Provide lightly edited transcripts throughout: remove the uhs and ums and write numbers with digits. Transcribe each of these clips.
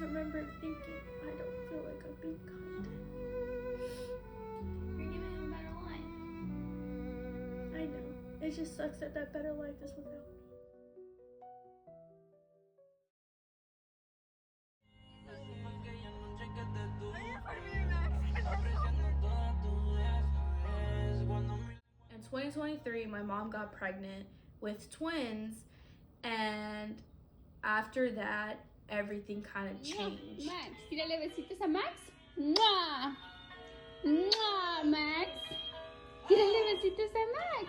remember thinking, I don't feel like I'm being kind. You're giving him a better life. I know. It just sucks that that better life is without me. In 2023, my mom got pregnant with twins, and after that, everything kind of changed. Max, tírale besitos a Max. ¡Mua! ¡Mua, Max! Tírale besitos a Max.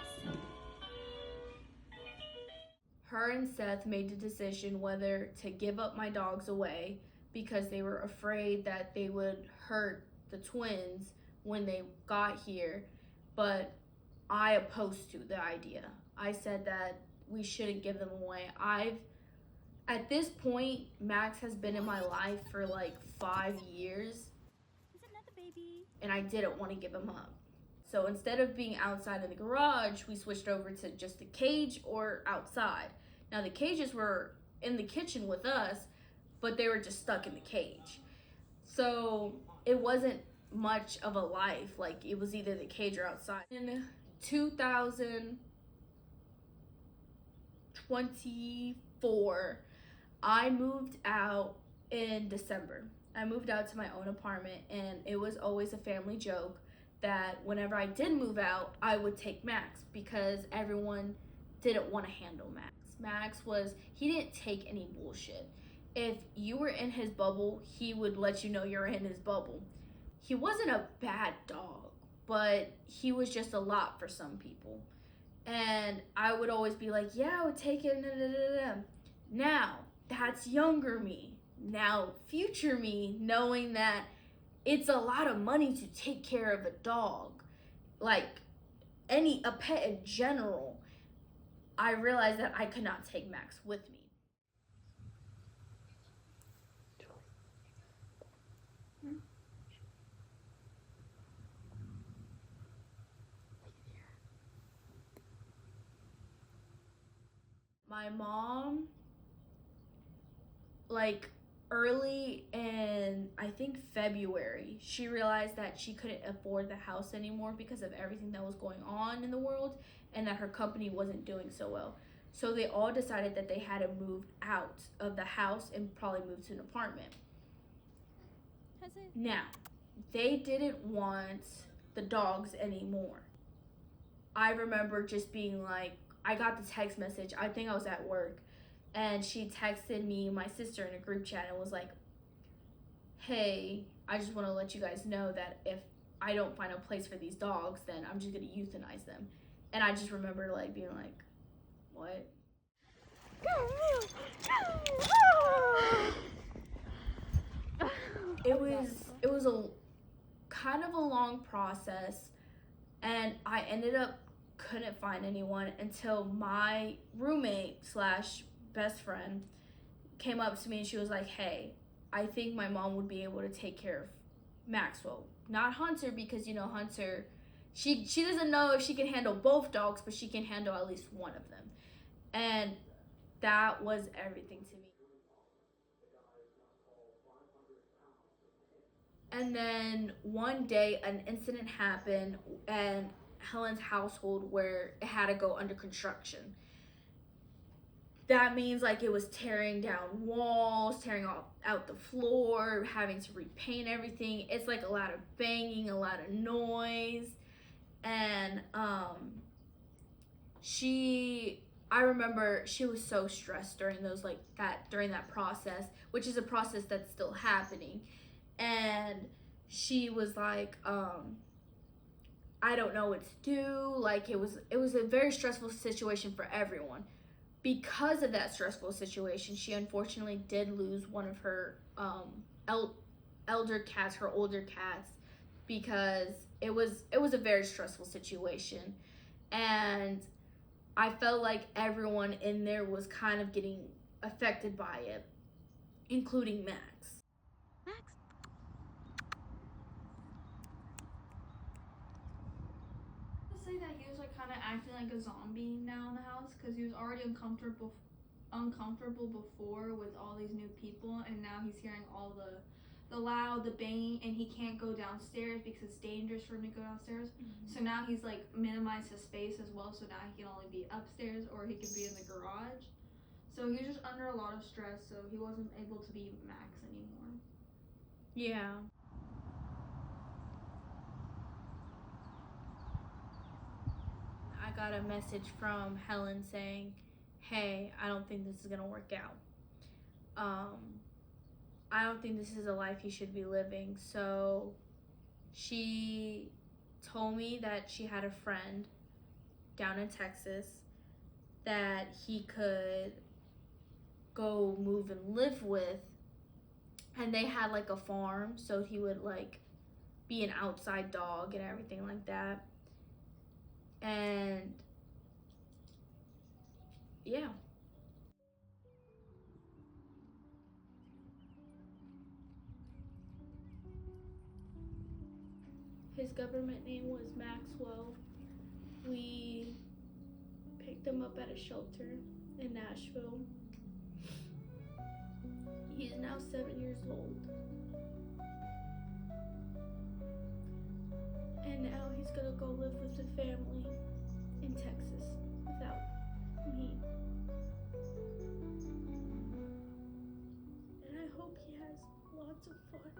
Her and Seth made the decision whether to give up my dogs away because they were afraid that they would hurt the twins when they got here, but I opposed to the idea. I said that we shouldn't give them away. At this point, Max has been in my life for like 5 years. It's another baby. And I didn't want to give him up. So instead of being outside in the garage, we switched over to just the cage or outside. Now the cages were in the kitchen with us, but they were just stuck in the cage. So it wasn't much of a life. Like it was either the cage or outside. In 2024, I moved out in December. I moved out to my own apartment, and it was always a family joke that whenever I did move out, I would take Max because everyone didn't want to handle Max. He didn't take any bullshit. If you were in his bubble, he would let you know you're in his bubble. He wasn't a bad dog, but he was just a lot for some people. And I would always be like, yeah, I would take it. Now, that's younger me. Now, future me, knowing that it's a lot of money to take care of a dog, like a pet in general, I realized that I could not take Max with me. My mom, like early in, I think February, she realized that she couldn't afford the house anymore because of everything that was going on in the world and that her company wasn't doing so well. So they all decided that they had to move out of the house and probably move to an apartment. Now, they didn't want the dogs anymore. I remember just being like, I got the text message, I think I was at work, and she texted me, my sister, in a group chat and was like, hey, I just want to let you guys know that if I don't find a place for these dogs, then I'm just going to euthanize them. And I just remember like being like, what? It was a kind of a long process, and I ended up couldn't find anyone until my roommate slash best friend came up to me and she was like, hey, I think my mom would be able to take care of Maxwell. Not Hunter, because you know Hunter, she doesn't know if she can handle both dogs, but she can handle at least one of them. And that was everything to me. And then one day an incident happened in Helen's household where it had to go under construction. That means like it was tearing down walls, tearing out the floor, having to repaint everything. It's like a lot of banging, a lot of noise. And I remember she was so stressed during that process, which is a process that's still happening. And she was like, I don't know what to do. Like it was a very stressful situation for everyone. Because of that stressful situation, she unfortunately did lose one of her older cats, because it was a very stressful situation. And I felt like everyone in there was kind of getting affected by it, including Max. Say that he was like kind of acting like a zombie now in the house because he was already uncomfortable uncomfortable before with all these new people, and now he's hearing all the loud, the banging, and he can't go downstairs because it's dangerous for him to go downstairs. So now he's like minimized his space as well, so now he can only be upstairs or he can be in the garage. So he was just under a lot of stress, so he wasn't able to be Max anymore. Yeah. I got a message from Helen saying, hey, I don't think this is gonna work out. I don't think this is a life you should be living. So she told me that she had a friend down in Texas that he could go move and live with, and they had like a farm, so he would like be an outside dog and everything like that. And yeah. His government name was Maxwell. We picked him up at a shelter in Nashville. He is now 7 years old. And now he's gonna go live with the family in Texas without me. And I hope he has lots of fun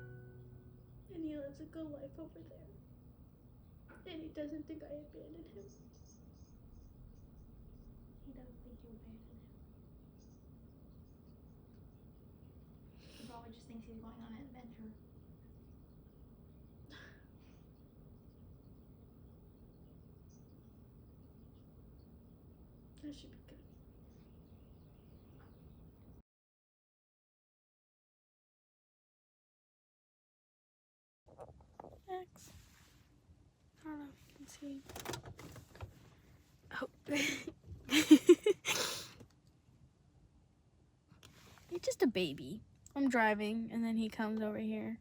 and he lives a good life over there. And he doesn't think I abandoned him. He doesn't think you abandoned him. He probably just thinks he's going on an adventure. That should be good. Max. I don't know if you can see. Oh. He's just a baby. I'm driving and then he comes over here.